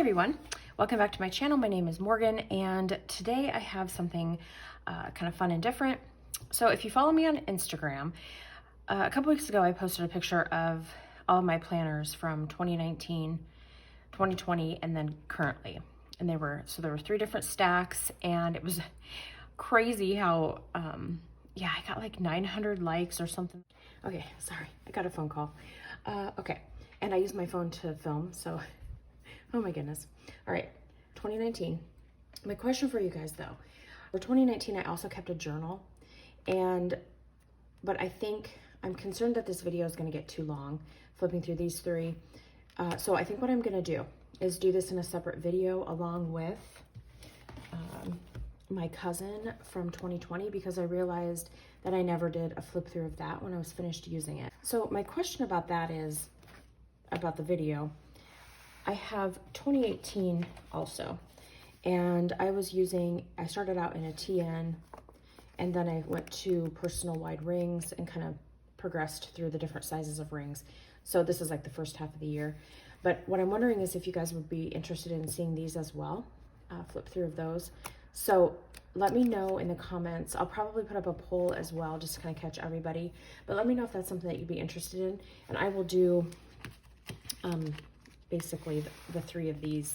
everyone, welcome back to my channel. My name is Morgan, and today I have something kind of fun and different. So if you follow me on Instagram, a couple weeks ago I posted a picture of all of my planners from 2019, 2020, and then currently. And there were 3 different stacks, and it was crazy how, yeah, I got like 900 likes or something. Okay, sorry, I got a phone call. Okay, and I use my phone to film, so oh my goodness. All right, 2019. My question for you guys though, for 2019, I also kept a journal, but I think I'm concerned that this video is gonna get too long, flipping through these 3. So I think what I'm gonna do is do this in a separate video along with my cousin from 2020, because I realized that I never did a flip through of that when I was finished using it. So my question about that is, about the video, I have 2018 also, and I started out in a TN, and then I went to personal wide rings and kind of progressed through the different sizes of rings. So this is like the first half of the year. But what I'm wondering is if you guys would be interested in seeing these as well, flip through of those. So let me know in the comments. I'll probably put up a poll as well, just to kind of catch everybody. But let me know if that's something that you'd be interested in, and I will do basically the 3 of these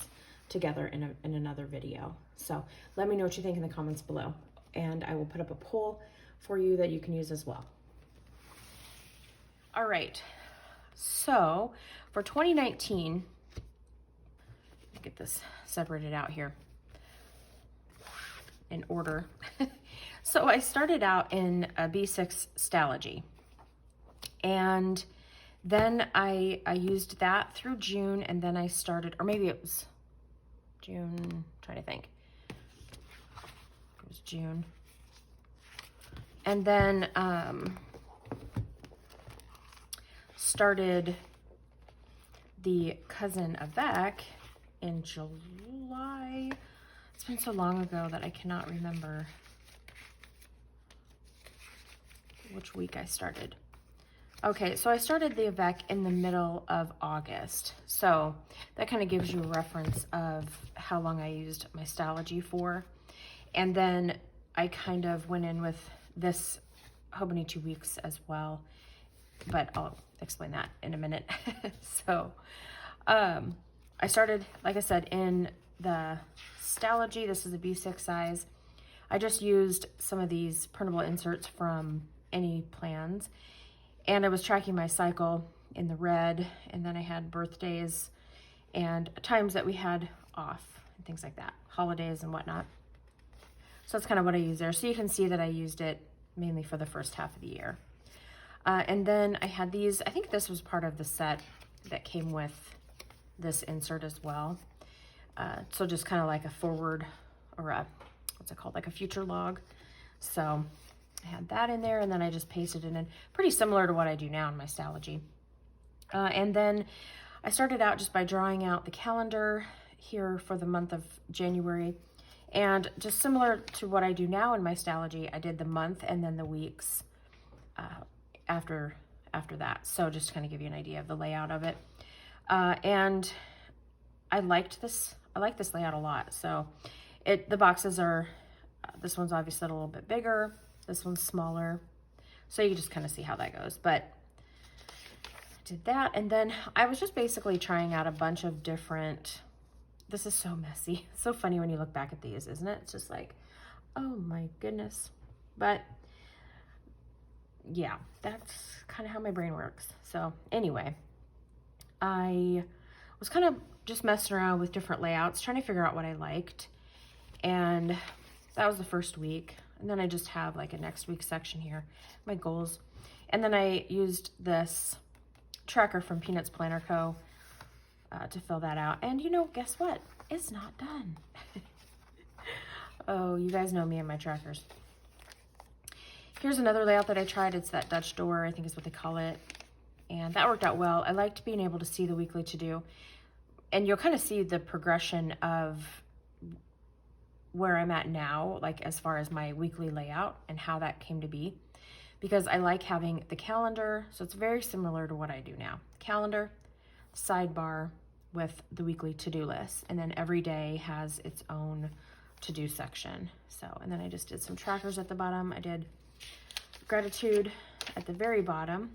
together in another video. So let me know what you think in the comments below, and I will put up a poll for you that you can use as well. All right, so for 2019, get this separated out here in order. So I started out in a B6 Stalogy, and then I used that through June, and then I started, or maybe it was June, I'm trying to think. It was June. And then started the Cousin Avec in July. It's been so long ago that I cannot remember which week I started. Okay, so I started the Avec in the middle of August. So that kind of gives you a reference of how long I used my Stalogy for. And then I kind of went in with this Hobonichi Weeks as well, but I'll explain that in a minute. So I started, like I said, in the Stalogy. This is a B6 size. I just used some of these printable inserts from any plans. And I was tracking my cycle in the red, and then I had birthdays and times that we had off and things like that, holidays and whatnot. So that's kind of what I used there. So you can see that I used it mainly for the first half of the year. And then I had these, I think this was part of the set that came with this insert as well. So just kind of like a forward, or a, what's it called, like a future log. So I had that in there, and then I just pasted it in, pretty similar to what I do now in my Stalogy. And then I started out just by drawing out the calendar here for the month of January. And just similar to what I do now in my Stalogy, I did the month and then the weeks after that. So just to kind of give you an idea of the layout of it. And I like this layout a lot. So the boxes are, this one's obviously a little bit bigger. This one's smaller, so you can just kind of see how that goes. But I did that, and then I was just basically trying out a bunch of different, this is so messy. It's so funny when you look back at these, isn't it? It's just like, oh my goodness. But yeah, that's kind of how my brain works. So anyway, I was kind of just messing around with different layouts, trying to figure out what I liked, and that was the first week. And then I just have like a next week section here, my goals. And then I used this tracker from Peanuts Planner Co. To fill that out. And you know, guess what? It's not done. Oh, you guys know me and my trackers. Here's another layout that I tried. It's that Dutch door, I think is what they call it. And that worked out well. I liked being able to see the weekly to-do. And you'll kind of see the progression of where I'm at now, like as far as my weekly layout and how that came to be, because I like having the calendar. So it's very similar to what I do now. Calendar, sidebar, with the weekly to-do list, and then every day has its own to-do section. So, and then I just did some trackers at the bottom. I did gratitude at the very bottom,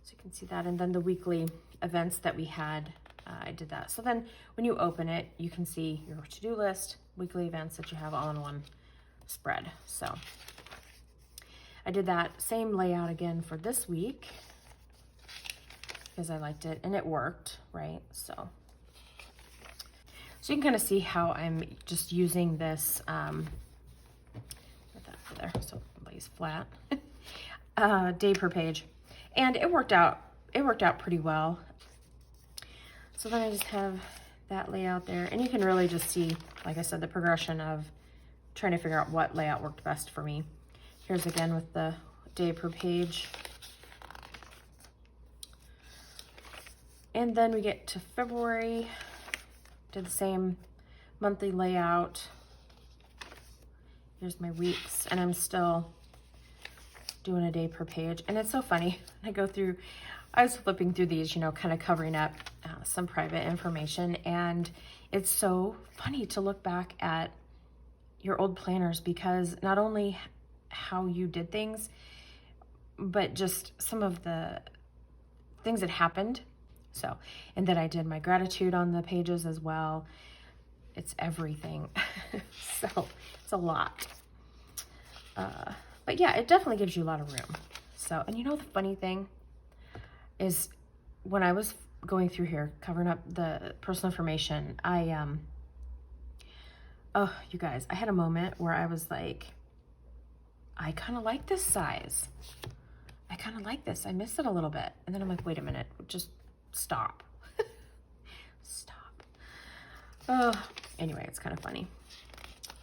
so you can see that, and then the weekly events that we had, I did that. So then when you open it, you can see your to-do list, weekly events that you have all in one spread. So I did that same layout again for this week because I liked it and it worked, right? So you can kind of see how I'm just using this, put that over there so it lays flat, day per page. And it worked out pretty well. So then I just have that layout there, and you can really just see, like I said, the progression of trying to figure out what layout worked best for me. Here's again with the day per page. And then we get to February, did the same monthly layout. Here's my weeks, and I'm still doing a day per page. And it's so funny, I was flipping through these, you know, kind of covering up some private information, and it's so funny to look back at your old planners, because not only how you did things, but just some of the things that happened. So, and then I did my gratitude on the pages as well. It's everything. So it's a lot. But yeah, it definitely gives you a lot of room. So, and you know, the funny thing is when I was going through here, covering up the personal information, oh, you guys, I had a moment where I was like, I kind of like this size. I kind of like this. I miss it a little bit. And then I'm like, wait a minute, just stop. Stop. Oh, anyway, it's kind of funny.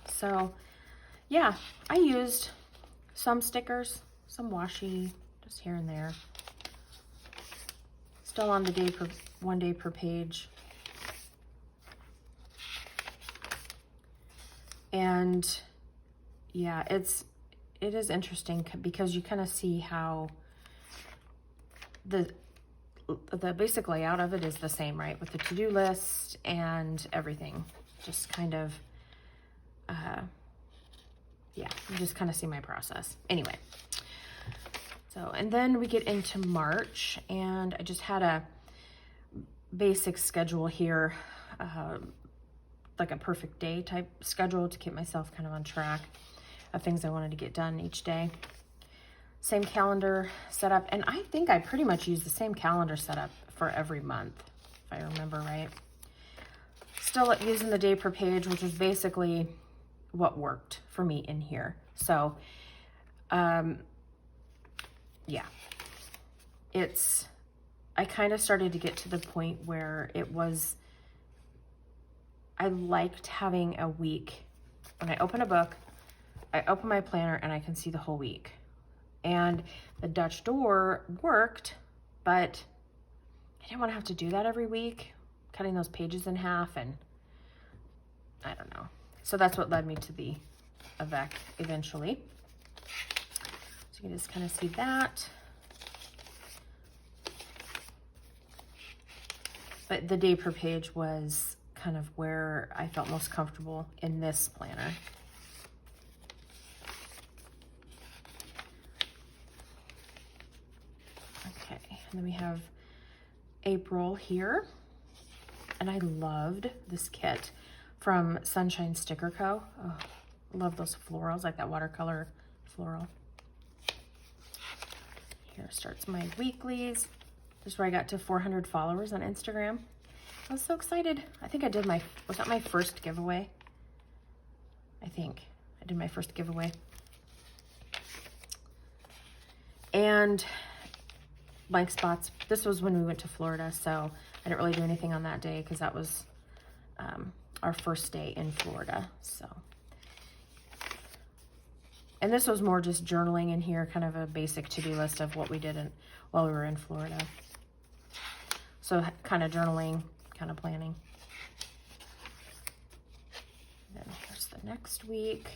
So yeah, I used some stickers, some washi, just here and there. Still on the one day per page. And yeah, it is interesting because you kind of see how the basic layout of it is the same, right? With the to-do list and everything. Just kind of, yeah, you just kind of see my process. Anyway. So, and then we get into March, and I just had a basic schedule here, like a perfect day type schedule to keep myself kind of on track of things I wanted to get done each day. Same calendar setup, and I think I pretty much use the same calendar setup for every month, if I remember right. Still using the day per page, which is basically what worked for me in here. So, yeah, I kind of started to get to the point where I liked having a week. When I open a book, I open my planner and I can see the whole week. And the Dutch door worked, but I didn't want to have to do that every week, cutting those pages in half, and I don't know. So that's what led me to the Avec eventually. So you can just kind of see that. But the day per page was kind of where I felt most comfortable in this planner. Okay, and then we have April here. And I loved this kit from Sunshine Sticker Co. Oh, I love those florals, like that watercolor floral. Here starts my weeklies. This is where I got to 400 followers on Instagram. I was so excited. I think I did was that my first giveaway? I think I did my first giveaway. And blank spots. This was when we went to Florida, so I didn't really do anything on that day because that was our first day in Florida. So, and this was more just journaling in here, kind of a basic to-do list of what we did while we were in Florida. So kind of journaling, kind of planning. Then here's the next week.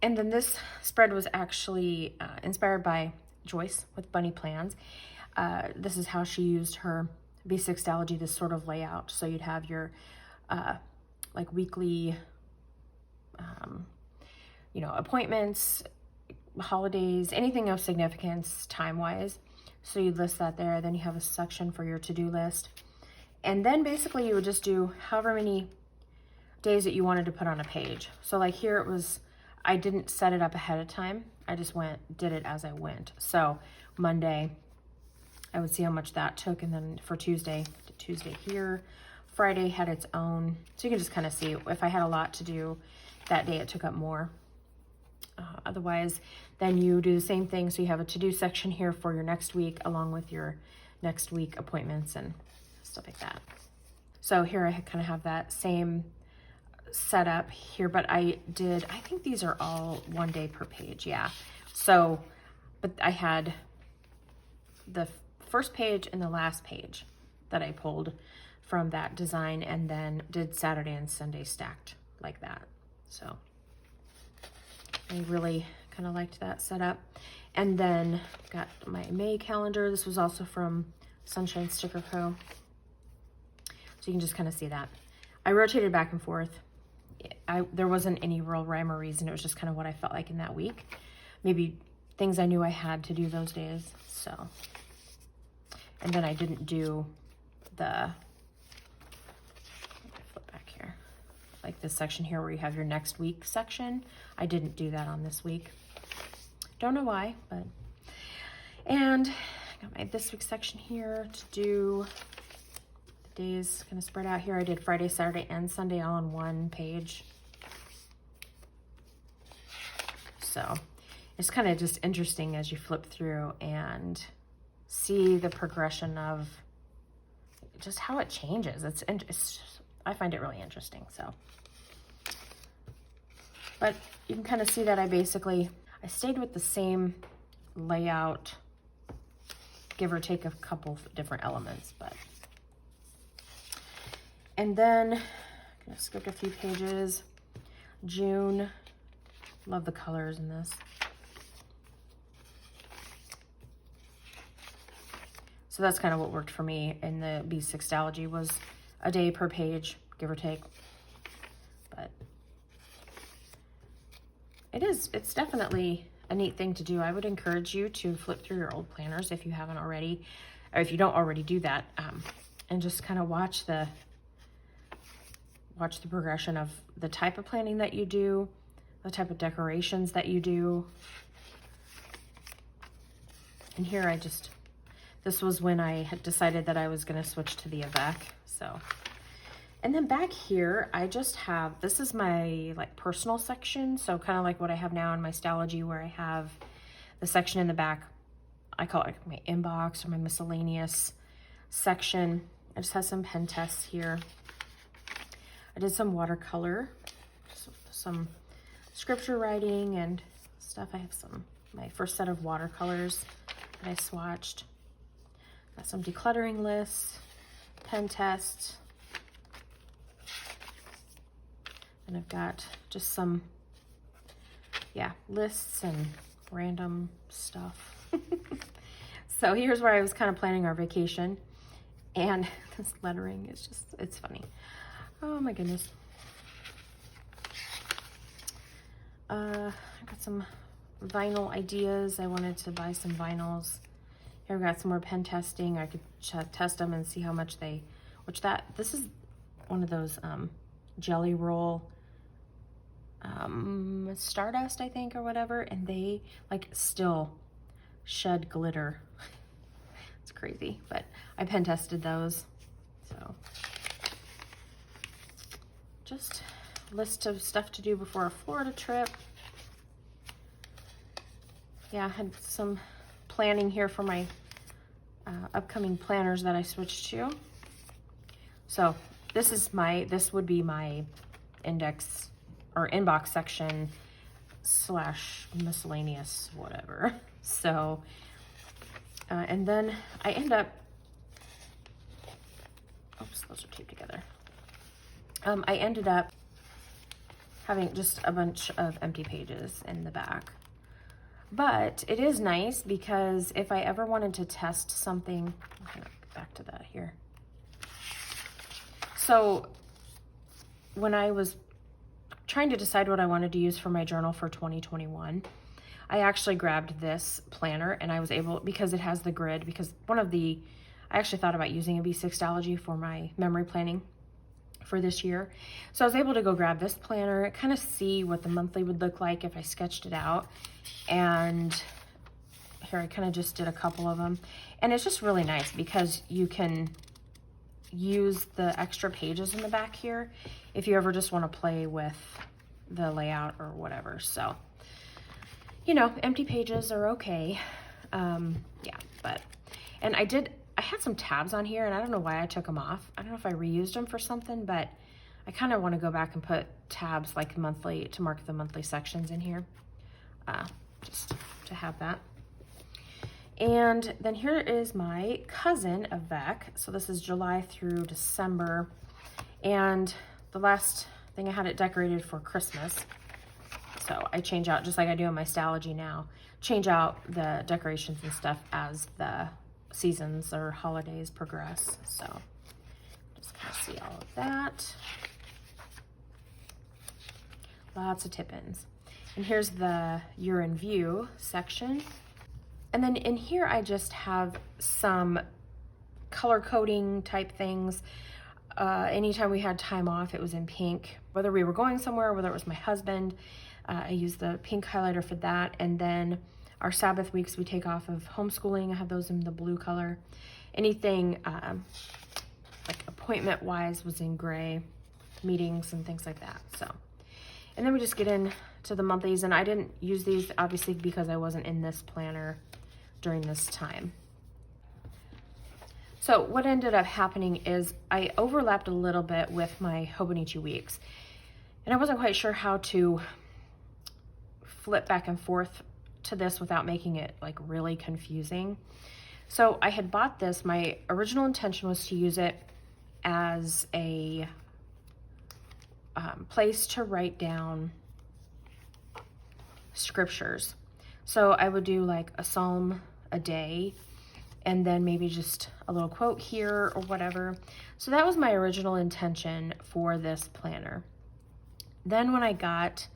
And then this spread was actually inspired by Joyce with Bunny Plans. this is how she used her B6 Stalogy, this sort of layout. So you'd have your like weekly, you know, appointments, holidays, anything of significance time-wise. So you'd list that there. Then you have a section for your to-do list. And then basically you would just do however many days that you wanted to put on a page. So like here it was, I didn't set it up ahead of time. I just did it as I went. So Monday, I would see how much that took. And then for Tuesday here, Friday had its own. So you can just kind of see if I had a lot to do that day, it took up more. Otherwise, then you do the same thing. So you have a to-do section here for your next week, along with your next week appointments and stuff like that. So here I kind of have that same setup here, but I think these are all 1 day per page. Yeah. So, but I had the first page and the last page that I pulled from that design, and then did Saturday and Sunday stacked like that. So I really kind of liked that setup. And then got my May calendar. This was also from Sunshine Sticker Co. So you can just kind of see that. I rotated back and forth. There wasn't any real rhyme or reason. It was just kind of what I felt like in that week. Maybe things I knew I had to do those days. So, and then I didn't do the, flip back here, like this section here where you have your next week section. I didn't do that on this week. Don't know why, but, and I got my this week section here to do the days kind of spread out here. I did Friday, Saturday, and Sunday all on one page. So it's kind of just interesting as you flip through and see the progression of just how it changes. I find it really interesting. So, but you can kind of see that I stayed with the same layout, give or take a couple of different elements, but. And then, I'm gonna skip a few pages. June, love the colors in this. So that's kind of what worked for me in the B6 Stalogy, was a day per page, give or take. But it's definitely a neat thing to do. I would encourage you to flip through your old planners if you haven't already, or if you don't already do that, and just kind of watch the progression of the type of planning that you do, the type of decorations that you do. And here this was when I had decided that I was going to switch to the Avec. So, and then back here, I just have, this is my like personal section. So kind of like what I have now in my Stalogy, where I have the section in the back, I call it like my inbox or my miscellaneous section. I just have some pen tests here. I did some watercolor, some scripture writing and stuff. I have my first set of watercolors that I swatched. Got some decluttering lists, pen tests. And I've got just some, lists and random stuff. So here's where I was kind of planning our vacation. And this lettering is it's funny. Oh my goodness. I got some vinyl ideas. I wanted to buy some vinyls. Here we got some more pen testing. I could test them and see how much this is one of those jelly roll Stardust, I think, or whatever, and they like still shed glitter. It's crazy, but I pen tested those. So just a list of stuff to do before a Florida trip. Yeah, I had some planning here for my upcoming planners that I switched to. So this would be my index or inbox section / miscellaneous, whatever. So, and then I end up, oops, those are taped together. I ended up having just a bunch of empty pages in the back. But it is nice because if I ever wanted to test something, I'm gonna get back to that here. So when I was trying to decide what I wanted to use for my journal for 2021, I actually grabbed this planner, and I was able, because it has the grid, because I actually thought about using a B6 Stalogy for my memory planning for this year. So I was able to go grab this planner, kind of see what the monthly would look like if I sketched it out. And here I kind of just did a couple of them. And it's just really nice because you can use the extra pages in the back here if you ever just want to play with the layout or whatever. So, you know, empty pages are okay. Yeah, and I had some tabs on here, and I don't know why I took them off. I don't know if I reused them for something, but I kind of want to go back and put tabs like monthly to mark the monthly sections in here, just to have that. And then here is my Cousin Avec. So this is July through December. And the last thing I had it decorated for Christmas. So I change out, just like I do in my Stalogy now, change out the decorations and stuff as the seasons or holidays progress. So just kind of see all of that. Lots of tip-ins. And here's the year in view section. And then in here, I just have some color coding type things. Anytime we had time off, it was in pink. Whether we were going somewhere, whether it was my husband, I used the pink highlighter for that. And then our Sabbath weeks we take off of homeschooling, I have those in the blue color. Anything like appointment-wise was in gray, meetings and things like that. So, and then we just get into the monthlies, and I didn't use these obviously because I wasn't in this planner during this time. So what ended up happening is I overlapped a little bit with my Hobonichi Weeks, and I wasn't quite sure how to flip back and forth to this without making it like really confusing. So I had bought this. My original intention was to use it as a place to write down scriptures. So I would do like a psalm a day, and then maybe just a little quote here or whatever. So that was my original intention for this planner. Then when I got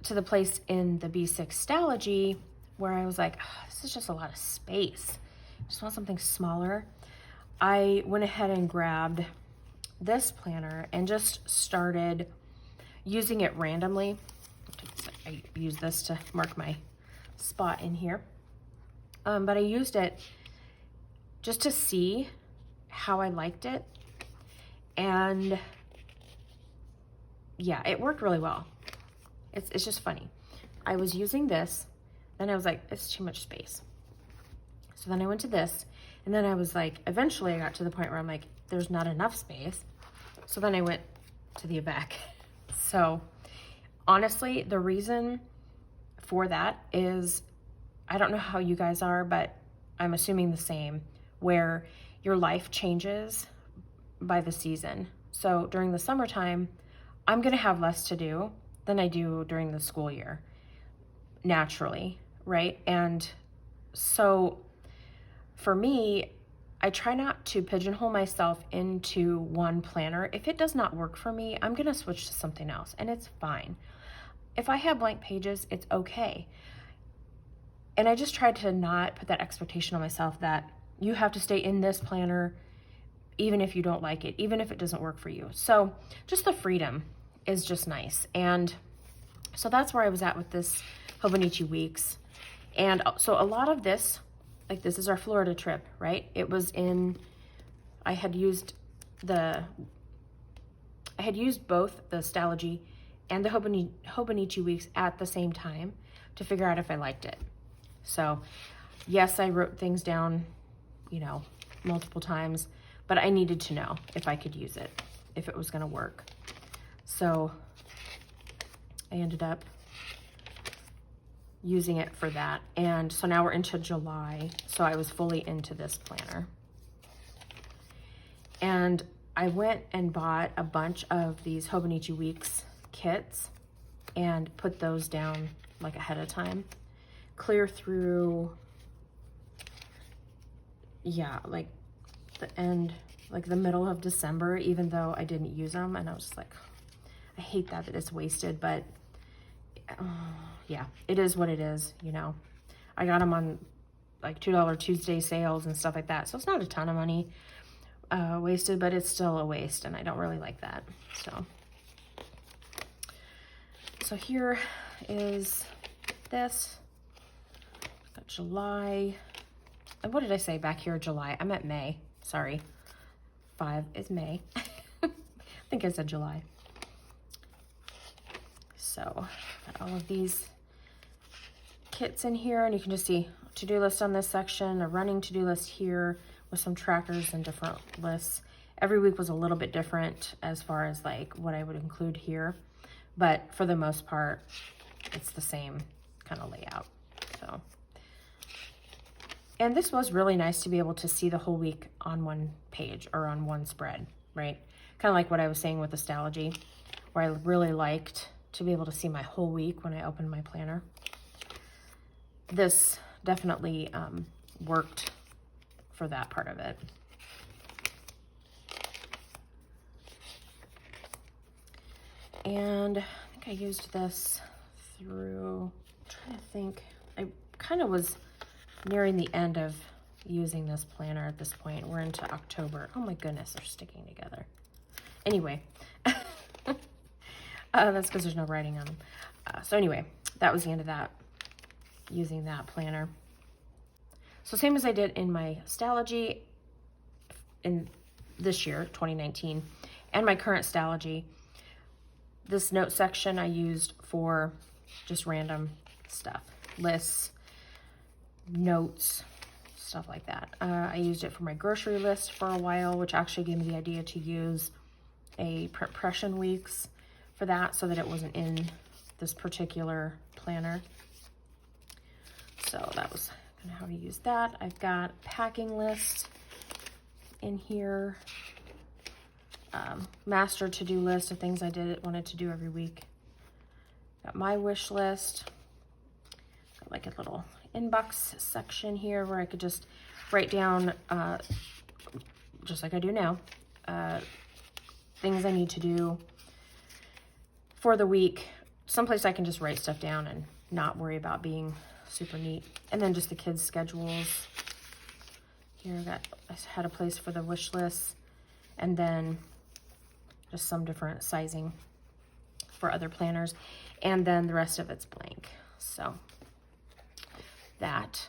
to the place in the B6 Stalogy where I was like, oh, this is just a lot of space, I just want something smaller, I went ahead and grabbed this planner and just started using it randomly. I use this to mark my spot in here. But I used it just to see how I liked it. And yeah, it worked really well. It's just funny. I was using this, then I was like, it's too much space. So then I went to this, and then I was like, eventually I got to the point where I'm like, there's not enough space. So then I went to the Avec. So honestly, the reason for that is, I don't know how you guys are, but I'm assuming the same, where your life changes by the season. So during the summertime, I'm gonna have less to do than I do during the school year, naturally, right? And so for me, I try not to pigeonhole myself into one planner. If it does not work for me, I'm gonna switch to something else, and it's fine. If I have blank pages, it's okay. And I just tried to not put that expectation on myself that you have to stay in this planner even if you don't like it, even if it doesn't work for you. So just the freedom is just nice. And so that's where I was at with this Hobonichi Weeks. And so a lot of this, like this is our Florida trip, right? It was in, I had used both the Stalogy and the Hobonichi Weeks at the same time to figure out if I liked it. So yes, I wrote things down, you know, multiple times, but I needed to know if I could use it, if it was gonna work. So I ended up using it for that. And so now we're into July, so I was fully into this planner. And I went and bought a bunch of these Hobonichi Weeks kits and put those down like ahead of time, clear through, yeah, like the end, like the middle of December, even though I didn't use them. And I was just like, I hate that it's wasted, but yeah, it is what it is, you know. I got them on like $2 Tuesday sales and stuff like that. So it's not a ton of money wasted, but it's still a waste, and I don't really like that. So here is this. Got July. And what did I say back here? July. I meant May. Sorry. 5 is May. I think I said July. So got all of these kits in here, and you can just see to-do list on this section, a running to-do list here with some trackers and different lists. Every week was a little bit different as far as like what I would include here, but for the most part, it's the same kind of layout. So, and this was really nice to be able to see the whole week on one page or on one spread, right? Kind of like what I was saying with the Stalogy, where I really liked to be able to see my whole week when I opened my planner. This definitely worked for that part of it. And I think I used this through, I'm trying to think, I kind of was nearing the end of using this planner at this point. We're into October. Oh my goodness, they're sticking together. Anyway, that's because there's no writing on them. So anyway, that was the end of that, using that planner. So same as I did in my Stalogy in this year, 2019, and my current Stalogy, this note section I used for just random stuff, lists, notes, stuff like that. I used it for my grocery list for a while, which actually gave me the idea to use a Print Weeks for that so that it wasn't in this particular planner. So that was kind of how to use that. I've got packing list in here, master to-do list of things I wanted to do every week. Got my wish list. Got like a little inbox section here where I could just write down, just like I do now, things I need to do for the week. Someplace I can just write stuff down and not worry about being super neat. And then just the kids' schedules. Here I had a place for the wish list, and then just some different sizing for other planners, and then the rest of it's blank. So that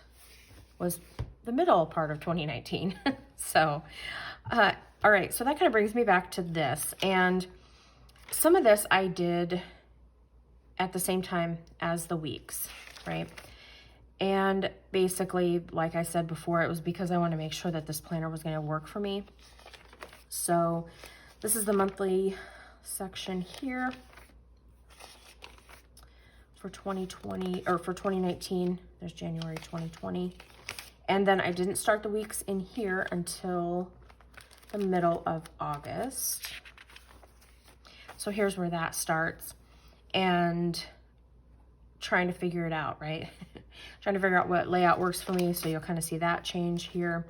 was the middle part of 2019. So, all right, so that kind of brings me back to this. And some of this I did at the same time as the weeks, right? And basically, like I said before, it was because I wanted to make sure that this planner was going to work for me. So this is the monthly section here for 2020, or for 2019. There's January 2020. And then I didn't start the weeks in here until the middle of August. So here's where that starts. And trying to figure it out, right? Trying to figure out what layout works for me, so you'll kind of see that change here.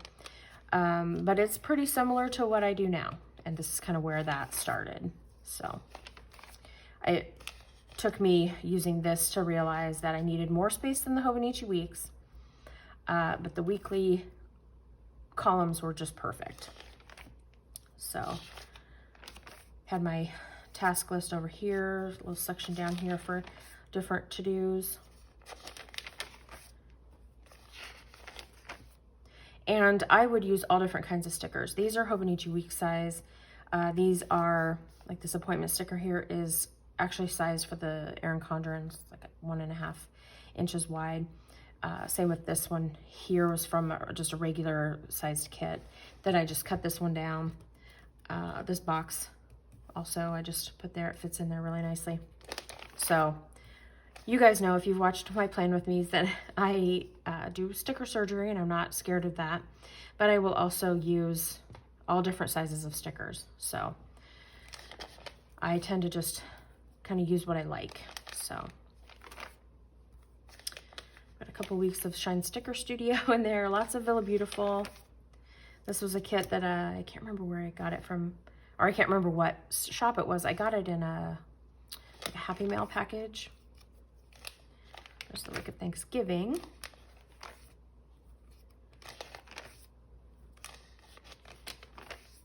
But it's pretty similar to what I do now, and this is kind of where that started. So it took me using this to realize that I needed more space than the Hobonichi Weeks, but the weekly columns were just perfect. So had my task list over here, a little section down here for different to-dos. And I would use all different kinds of stickers. These are Hobonichi Week size. These are, like this appointment sticker here is actually sized for the Erin Condren's, like 1.5 inches wide. Same with this one here, was from just a regular sized kit. Then I just cut this one down. This box also I just put there, it fits in there really nicely. So you guys know, if you've watched my plan with me, that I do sticker surgery, and I'm not scared of that. But I will also use all different sizes of stickers. So I tend to just kind of use what I like. So I'm going to couple weeks of Shine Sticker Studio in there. Lots of Villa Beautiful. This was a kit that I can't remember where I got it from, or I can't remember what shop it was. I got it in like a Happy Mail package. There's the week of Thanksgiving.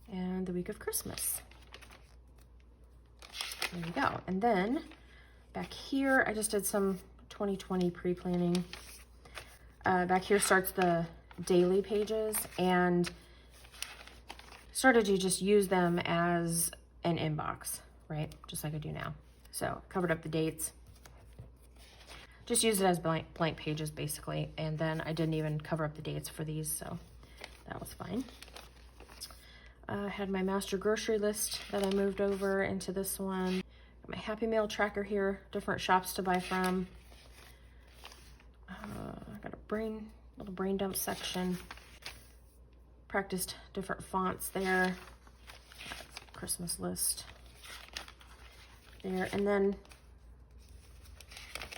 And the week of Christmas. There you go. And then back here, I just did some 2020 pre-planning. Back here starts the daily pages, and started to just use them as an inbox, right? Just like I do now. So covered up the dates. Just used it as blank pages basically. And then I didn't even cover up the dates for these, so that was fine. I had my master grocery list that I moved over into this one. Got my Happy Mail tracker here, different shops to buy from. I got a little brain dump section. Practiced different fonts there. Christmas list there. And then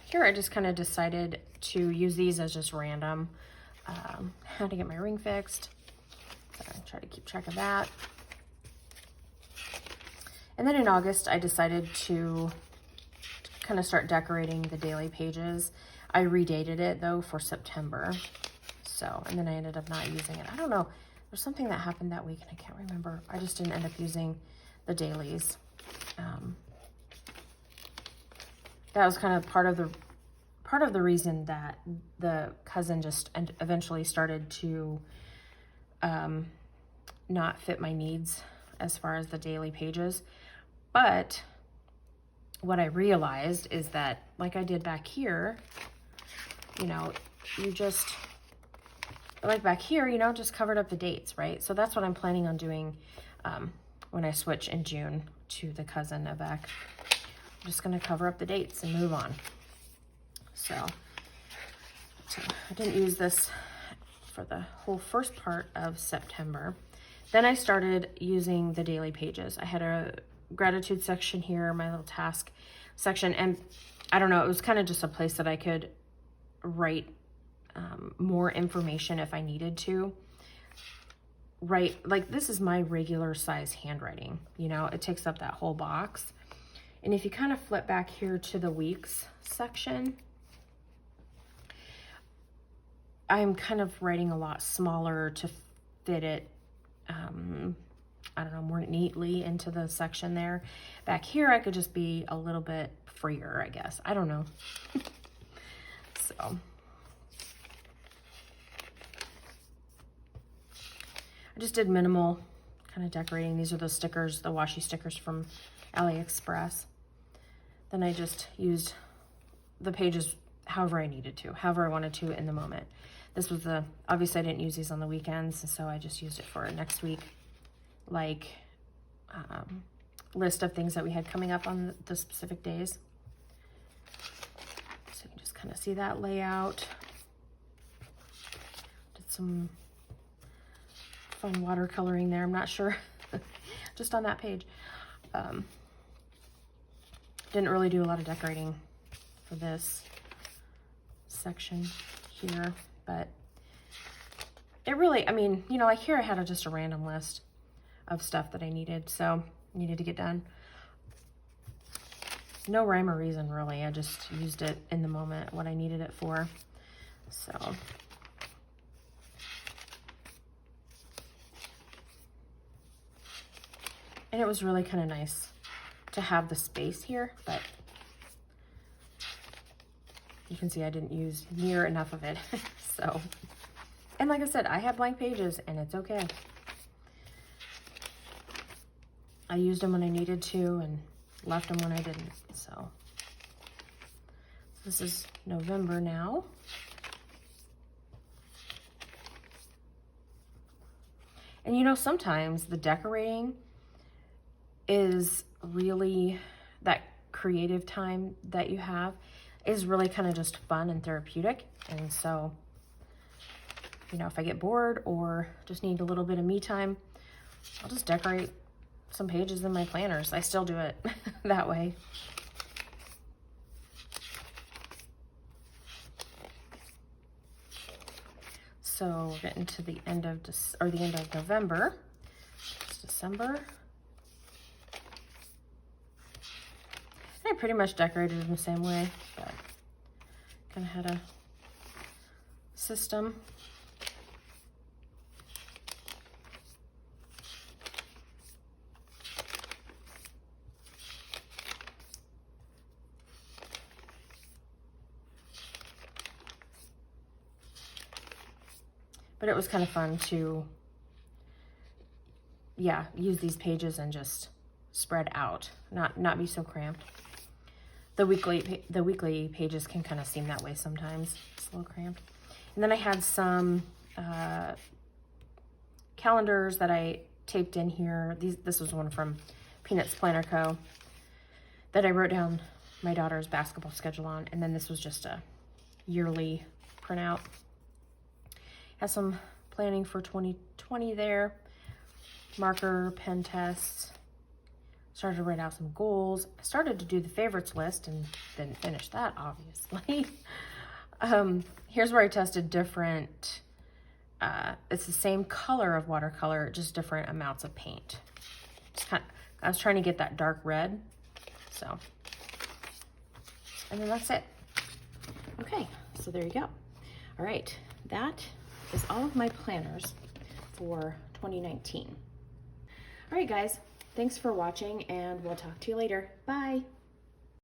here I just kind of decided to use these as just random. How to get my ring fixed. I try to keep track of that. And then in August, I decided to kind of start decorating the daily pages. I redated it though for September. So, and then I ended up not using it. I don't know. There's something that happened that week and I can't remember. I just didn't end up using the dailies. That was kind of part of the reason that the cousin just eventually started to not fit my needs as far as the daily pages. But what I realized is that, like I did back here, you know, you just, like back here, you know, just covered up the dates, right? So that's what I'm planning on doing when I switch in June to the Cousin Avec. I'm just going to cover up the dates and move on. So I didn't use this for the whole first part of September. Then I started using the daily pages. I had a gratitude section here, my little task section, and I don't know, it was kind of just a place that I could write more information if I needed to. Write, like this is my regular size handwriting, you know, it takes up that whole box. And if you kind of flip back here to the weeks section, I'm kind of writing a lot smaller to fit it, I don't know, more neatly into the section there. Back here, I could just be a little bit freer, I guess. I don't know. So. I just did minimal kind of decorating. These are the stickers, the washi stickers from AliExpress. Then I just used the pages however I needed to, however I wanted to in the moment. This was obviously I didn't use these on the weekends, so I just used it for next week, like list of things that we had coming up on the specific days. So you can just kind of see that layout. Did some fun watercoloring there, I'm not sure, just on that page. Didn't really do a lot of decorating for this section here, but it really, I mean, you know, like here I had just a random list of stuff that I needed, so needed to get done. No rhyme or reason really, I just used it in the moment, what I needed it for. So and it was really kind of nice to have the space here, but you can see I didn't use near enough of it. So, and like I said, I have blank pages and it's okay. I used them when I needed to and left them when I didn't. So this is November now. And you know, sometimes the decorating is really, that creative time that you have is really kind of just fun and therapeutic. And so, you know, if I get bored or just need a little bit of me time, I'll just decorate some pages in my planners. I still do it that way. So we're getting to the end of the end of November. It's December. I pretty much decorated in the same way, but kind of had a system. But it was kind of fun to, yeah, use these pages and just spread out, not be so cramped. The weekly pages can kind of seem that way sometimes. It's a little cramped. And then I had some calendars that I taped in here. This was one from Peanuts Planner Co. that I wrote down my daughter's basketball schedule on. And then this was just a yearly printout. Has some planning for 2020 there. Marker, pen tests. Started to write out some goals. I started to do the favorites list and didn't finish that, obviously. Here's where I tested different, it's the same color of watercolor, just different amounts of paint. I was trying to get that dark red, so. And then that's it. Okay, so there you go. All right, that is all of my planners for 2019. All right, guys. Thanks for watching, and we'll talk to you later. Bye.